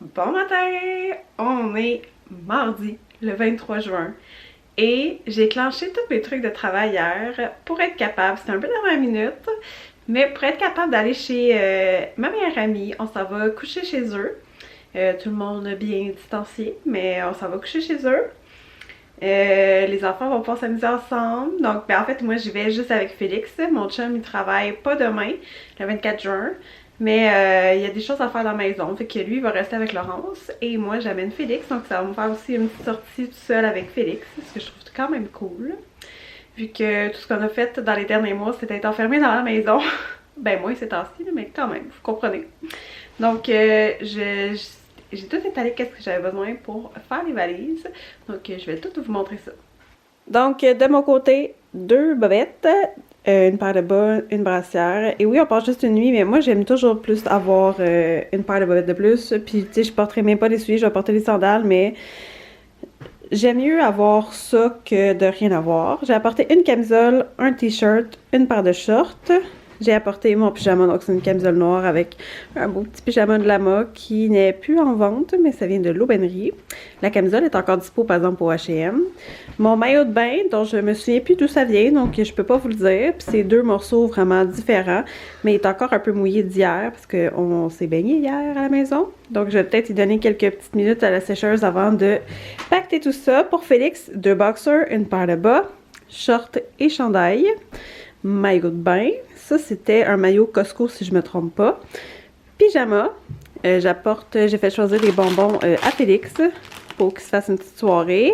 Bon matin! On est mardi, le 23 juin. Et j'ai clenché tous mes trucs de travail hier pour être capable, c'était un peu dernière minute, mais pour être capable d'aller chez ma meilleure amie. On s'en va coucher chez eux. Tout le monde bien distancié, mais on s'en va coucher chez eux. Les enfants vont pas s'amuser ensemble. Donc, en fait, moi, j'y vais juste avec Félix. Mon chum, il travaille pas demain, le 24 juin. Mais il y a des choses à faire dans la maison. Fait que lui, il va rester avec Laurence. Et moi, j'amène Félix. Donc, ça va me faire aussi une petite sortie tout seul avec Félix. Ce que je trouve quand même cool. Vu que tout ce qu'on a fait dans les derniers mois, c'était être enfermé dans la maison. Ben, moi, c'est temps-ci, mais quand même, vous comprenez. Donc, j'ai tout étalé qu'est-ce que j'avais besoin pour faire les valises. Donc, je vais tout vous montrer ça. Donc, de mon côté, 2 bobettes, une paire de bas, une brassière. Et oui, on part juste une nuit, mais moi, j'aime toujours plus avoir une paire de bobettes de plus. Puis, tu sais, je porterai même pas des souliers, je vais porter des sandales, mais j'aime mieux avoir ça que de rien avoir. J'ai apporté une camisole, un t-shirt, une paire de shorts. J'ai apporté mon pyjama, donc c'est une camisole noire avec un beau petit pyjama de lama qui n'est plus en vente, mais ça vient de l'aubainerie. La camisole est encore dispo par exemple au H&M. Mon maillot de bain, dont je me souviens plus d'où ça vient, donc je peux pas vous le dire. Puis c'est 2 morceaux vraiment différents, mais il est encore un peu mouillé d'hier parce qu'on s'est baigné hier à la maison. Donc je vais peut-être y donner quelques petites minutes à la sécheuse avant de pacter tout ça. Pour Félix, 2 boxers, une paire de bas, shorts et chandail. Maillot de bain, ça c'était un maillot Costco si je me trompe pas. Pyjama, j'ai fait choisir des bonbons à Félix pour qu'il se fasse une petite soirée.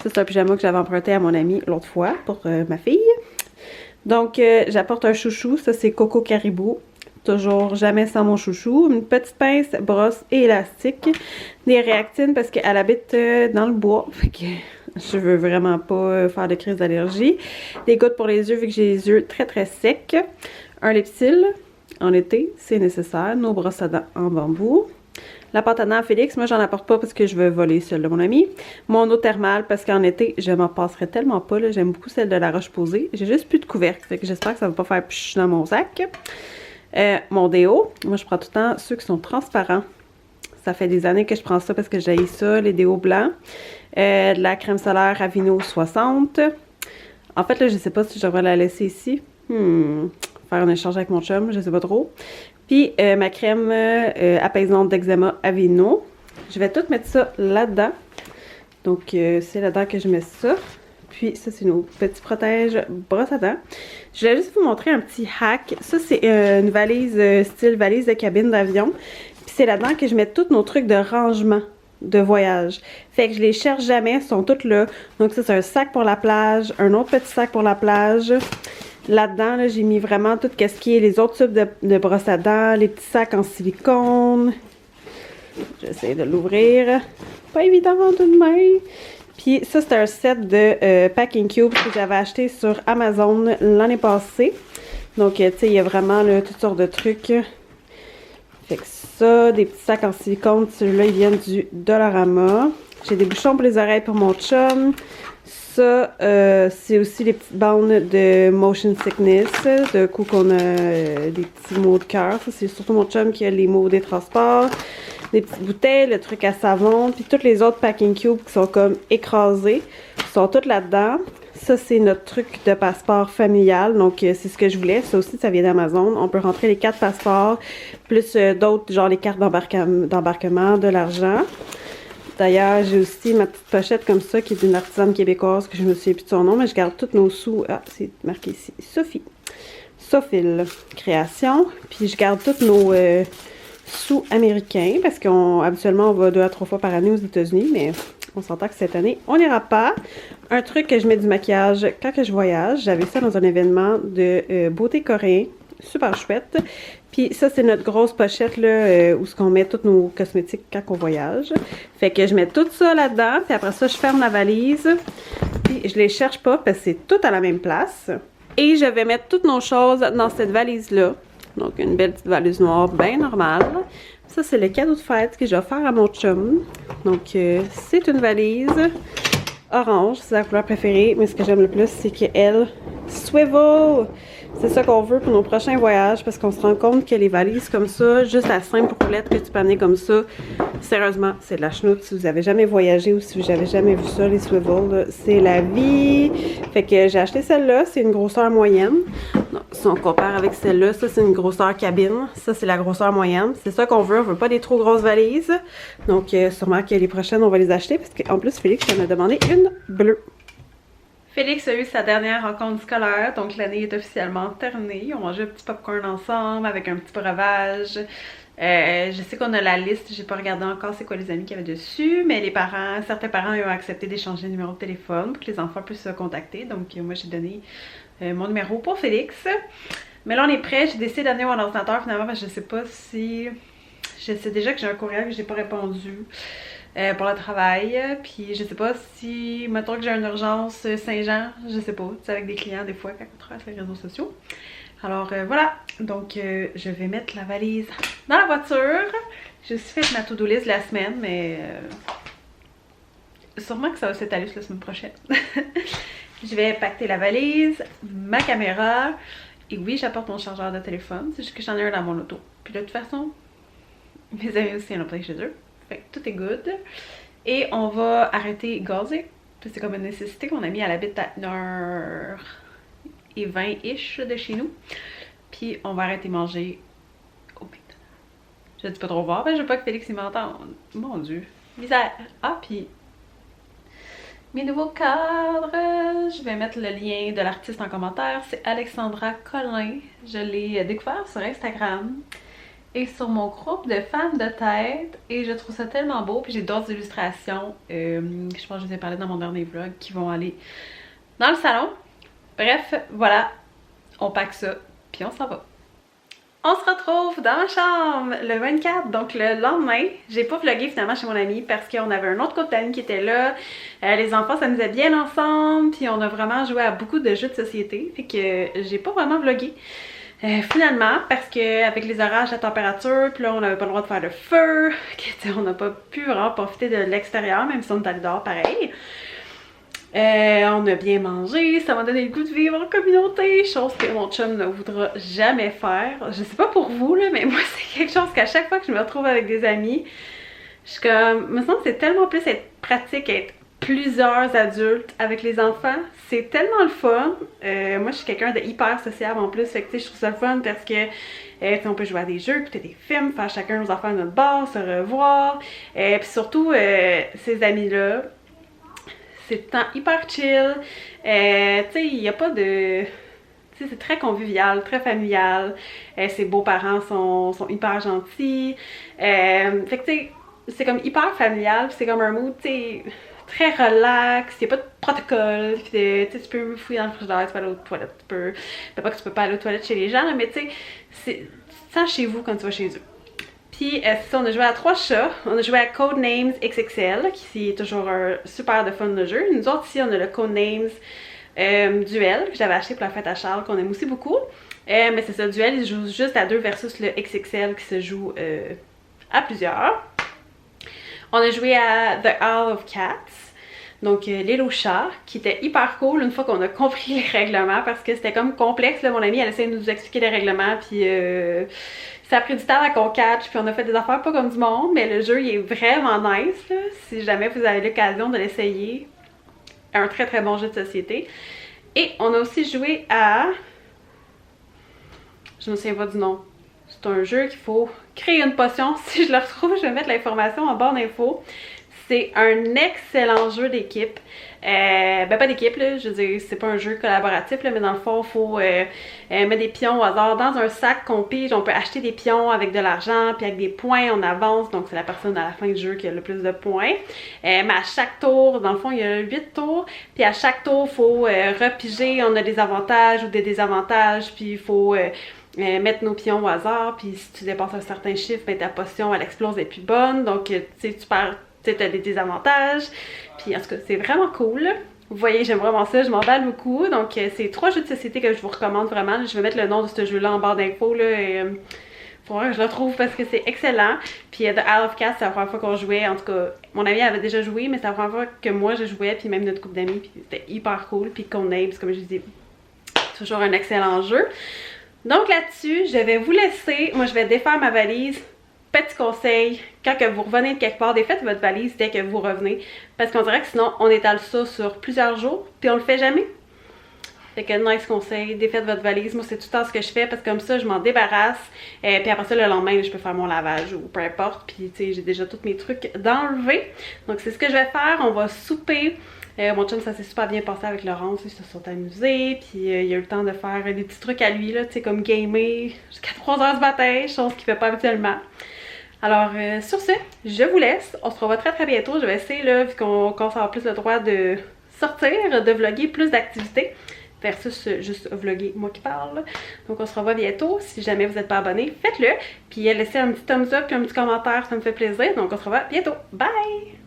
Ça c'est un pyjama que j'avais emprunté à mon ami l'autre fois pour ma fille. Donc j'apporte un chouchou, ça c'est Coco Caribou. Toujours jamais sans mon chouchou. Une petite pince, brosse et élastique. Des réactines parce qu'elle habite dans le bois. Fait que je veux vraiment pas faire de crise d'allergie. Des gouttes pour les yeux vu que j'ai les yeux très très secs. Un lip-cil en été, c'est nécessaire. Nos brosses à dents en bambou. La pâte à dents Félix, moi j'en apporte pas parce que je veux voler celle de mon ami. Mon eau thermale parce qu'en été, je m'en passerai tellement pas. J'aime beaucoup celle de la Roche-Posay. J'ai juste plus de couvercle. Fait que j'espère que ça va pas faire pch dans mon sac. Mon déo, moi je prends tout le temps ceux qui sont transparents. Ça fait des années que je prends ça parce que j'haïs ça, les déos blancs. De la crème solaire Aveeno 60. En fait, là, je sais pas si je devrais la laisser ici. Faire un échange avec mon chum, je sais pas trop. Puis, ma crème apaisante d'eczéma Aveeno. Je vais tout mettre ça là-dedans. Donc, c'est là-dedans que je mets ça. Puis, ça, c'est nos petits protèges brosse à dents. Je voulais juste vous montrer un petit hack. Ça, c'est une valise, style valise de cabine d'avion. Puis, c'est là-dedans que je mets tous nos trucs de rangement de voyage. Fait que je les cherche jamais, ils sont tous là. Donc ça, c'est un sac pour la plage, un autre petit sac pour la plage. Là-dedans, là, j'ai mis vraiment tout ce qui est les autres tubes de brosse à dents, les petits sacs en silicone. J'essaie de l'ouvrir. Pas évident d'une main. Puis ça, c'est un set de packing cubes que j'avais acheté sur Amazon l'année passée. Donc, tu sais, il y a vraiment là, toutes sortes de trucs. Fait que ça, des petits sacs en silicone, ceux-là, ils viennent du Dollarama. J'ai des bouchons pour les oreilles pour mon chum. Ça, c'est aussi les petites bandes de motion sickness, de coup qu'on a des petits maux de cœur. Ça, c'est surtout mon chum qui a les maux des transports. Des petites bouteilles, le truc à savon, puis tous les autres packing cubes qui sont comme écrasés, sont toutes là-dedans. Ça, c'est notre truc de passeport familial, donc c'est ce que je voulais. Ça aussi, ça vient d'Amazon. On peut rentrer les 4 passeports, plus d'autres, genre les cartes d'embarquement, de l'argent. D'ailleurs, j'ai aussi ma petite pochette comme ça, qui est d'une artisane québécoise, que je me souviens plus de son nom, mais je garde tous nos sous. Ah, c'est marqué ici. Sophile Création. Puis je garde tous nos sous américains, parce qu'habituellement, on va 2 à 3 fois par année aux États-Unis, mais on s'entend que cette année, on n'ira pas. Un truc que je mets du maquillage quand que je voyage. J'avais ça dans un événement de beauté coréen. Super chouette. Puis ça, c'est notre grosse pochette là, où on met tous nos cosmétiques quand on voyage. Fait que je mets tout ça là-dedans. Puis après ça, je ferme la valise. Puis je les cherche pas parce que c'est tout à la même place. Et je vais mettre toutes nos choses dans cette valise-là. Donc une belle petite valise noire bien normale. Ça, c'est le cadeau de fête que j'ai offert à mon chum. Donc c'est une valise orange, c'est la couleur préférée. Mais ce que j'aime le plus, c'est qu'elle swivel. C'est ça qu'on veut pour nos prochains voyages parce qu'on se rend compte que les valises comme ça, juste la simple roulette que tu peux amener comme ça, sérieusement, c'est de la chenoute. Si vous avez jamais voyagé ou si vous avez jamais vu ça, les swivels, c'est la vie. Fait que j'ai acheté celle-là, c'est une grosseur moyenne. Donc, si on compare avec celle-là, ça c'est une grosseur cabine, ça c'est la grosseur moyenne. C'est ça qu'on veut, on veut pas des trop grosses valises. Donc sûrement que les prochaines on va les acheter parce qu'en plus Félix en a demandé une bleue. Félix a eu sa dernière rencontre scolaire, donc l'année est officiellement terminée. On mangeait un petit popcorn ensemble avec un petit breuvage. Je sais qu'on a la liste, j'ai pas regardé encore c'est quoi les amis qu'il y avait dessus, mais les parents, certains parents ont accepté d'échanger le numéro de téléphone pour que les enfants puissent se contacter. Donc moi j'ai donné mon numéro pour Félix. Mais là on est prêt, j'ai décidé d'amener mon ordinateur finalement parce que je sais pas si... Je sais déjà que j'ai un courriel que j'ai pas répondu pour le travail. Puis je sais pas si, mettons que j'ai une urgence Saint-Jean, je sais pas. Tu sais, avec des clients des fois quand on travaille sur les réseaux sociaux. Alors voilà, donc je vais mettre la valise dans la voiture. J'ai aussi fait ma to-do list la semaine, mais sûrement que ça va s'étaler la semaine prochaine. Je vais pacter la valise, ma caméra, et oui, j'apporte mon chargeur de téléphone. C'est juste que j'en ai un dans mon auto. Puis de toute façon, mes amis aussi en ont pris chez eux. Fait que tout est good. Et on va arrêter gazer. C'est comme une nécessité qu'on a mis à l'habit à 1h20-ish de chez nous. Puis on va arrêter manger au McDonald's. Je dis pas trop voir, je veux pas que Félix il m'entende. Mon Dieu. Misère. Ah, puis mes nouveaux cadres, je vais mettre le lien de l'artiste en commentaire. C'est Alexandra Collin. Je l'ai découvert sur Instagram et sur mon groupe de fans de tête. Et je trouve ça tellement beau. Puis j'ai d'autres illustrations, je pense que je vous ai parlé dans mon dernier vlog, qui vont aller dans le salon. Bref, voilà, on pack ça, puis on s'en va. On se retrouve dans ma chambre le 24, donc le lendemain. J'ai pas vlogué finalement chez mon ami parce qu'on avait un autre couple d'amis qui était là. Les enfants s'amusaient bien ensemble, puis on a vraiment joué à beaucoup de jeux de société. Fait que j'ai pas vraiment vlogué. Finalement, parce que avec les orages, la température, puis là on n'avait pas le droit de faire de feu, on n'a pas pu vraiment profiter de l'extérieur, même si on est allé dehors pareil. On a bien mangé, ça m'a donné le goût de vivre en communauté, chose que mon chum ne voudra jamais faire. Je sais pas pour vous là, mais moi c'est quelque chose qu'à chaque fois que je me retrouve avec des amis, je suis comme, me semble que c'est tellement plus être pratique, être plusieurs adultes avec les enfants, c'est tellement le fun. Moi je suis quelqu'un de hyper sociable en plus, fait que tu sais je trouve ça le fun parce que on peut jouer à des jeux, écouter des films, faire chacun nos enfants à notre bar, se revoir, puis surtout ces amis là. C'est le temps hyper chill. Tu sais, il n'y a pas de... Tu sais, c'est très convivial, très familial. Ses beaux-parents sont hyper gentils. Fait que tu sais, c'est comme hyper familial. C'est comme un mood, tu sais, très relax. Il n'y a pas de protocole. Tu sais, tu peux fouiller dans le frigidaire, tu peux aller aux toilettes. Tu peux pas que tu peux pas aller aux toilettes chez les gens, là, mais tu sais, tu sens chez vous quand tu vas chez eux. Puis on a joué à 3 chats, on a joué à Codenames XXL, qui est toujours un super de fun de jeu. Nous autres ici on a le Codenames Duel, que j'avais acheté pour la fête à Charles, qu'on aime aussi beaucoup. Mais c'est ça, Duel, il se joue juste à 2 versus le XXL qui se joue à plusieurs. On a joué à The Isle of Cats, donc l'île aux chats, qui était hyper cool une fois qu'on a compris les règlements, parce que c'était comme complexe, là, mon amie elle essayait de nous expliquer les règlements, puis ça a pris du temps à qu'on catch, puis on a fait des affaires pas comme du monde, mais le jeu il est vraiment nice, là, si jamais vous avez l'occasion de l'essayer. Un très très bon jeu de société. Et on a aussi joué à... Je ne me souviens pas du nom. C'est un jeu qu'il faut créer une potion. Si je le retrouve, je vais mettre l'information en barre d'infos. C'est un excellent jeu d'équipe. Ben pas d'équipe, là, je veux dire, c'est pas un jeu collaboratif, là, mais dans le fond, il faut mettre des pions au hasard dans un sac qu'on pige. On peut acheter des pions avec de l'argent, puis avec des points, on avance. Donc c'est la personne à la fin du jeu qui a le plus de points. Mais à chaque tour, dans le fond, il y a 8 tours. Puis à chaque tour, il faut repiger. On a des avantages ou des désavantages, puis il faut... mettre nos pions au hasard, puis si tu dépasses un certain chiffre, ben, ta potion elle explose et plus bonne, donc tu sais, tu perds, tu as des désavantages, puis en tout cas c'est vraiment cool. Vous voyez, j'aime vraiment ça, je m'emballe beaucoup, donc c'est 3 jeux de société que je vous recommande vraiment. Je vais mettre le nom de ce jeu là en barre d'infos, là, et faudra que je le trouve parce que c'est excellent. Puis The Isle of Cats, c'est la première fois qu'on jouait, en tout cas mon ami avait déjà joué, mais c'est la première fois que moi je jouais, puis même notre couple d'amis, puis c'était hyper cool. Puis Codenames, comme je disais, Toujours un excellent jeu. Donc là-dessus, je vais vous laisser. Moi, je vais défaire ma valise. Petit conseil, quand que vous revenez de quelque part, défaites votre valise dès que vous revenez. Parce qu'on dirait que sinon, on étale ça sur plusieurs jours, puis on le fait jamais. Fait que nice conseil, défaites votre valise. Moi, c'est tout le temps ce que je fais parce que comme ça, je m'en débarrasse. Puis après ça, le lendemain, je peux faire mon lavage ou peu importe. Puis, tu sais, j'ai déjà tous mes trucs d'enlever. Donc, c'est ce que je vais faire. On va souper. Mon chum, ça s'est super bien passé avec Laurence. Ils se sont amusés. Puis, il a eu le temps de faire des petits trucs à lui, là, tu sais, comme gamer jusqu'à 3 h du matin, chose qu'il fait pas habituellement. Alors, sur ce, je vous laisse. On se revoit très très bientôt. Je vais essayer, là, vu qu'on commence à avoir plus le droit de sortir, de vlogger plus d'activités versus juste vlogger moi qui parle. Donc on se revoit bientôt. Si jamais vous n'êtes pas abonné, faites-le. Puis laissez un petit thumbs up et un petit commentaire, ça me fait plaisir. Donc on se revoit bientôt. Bye!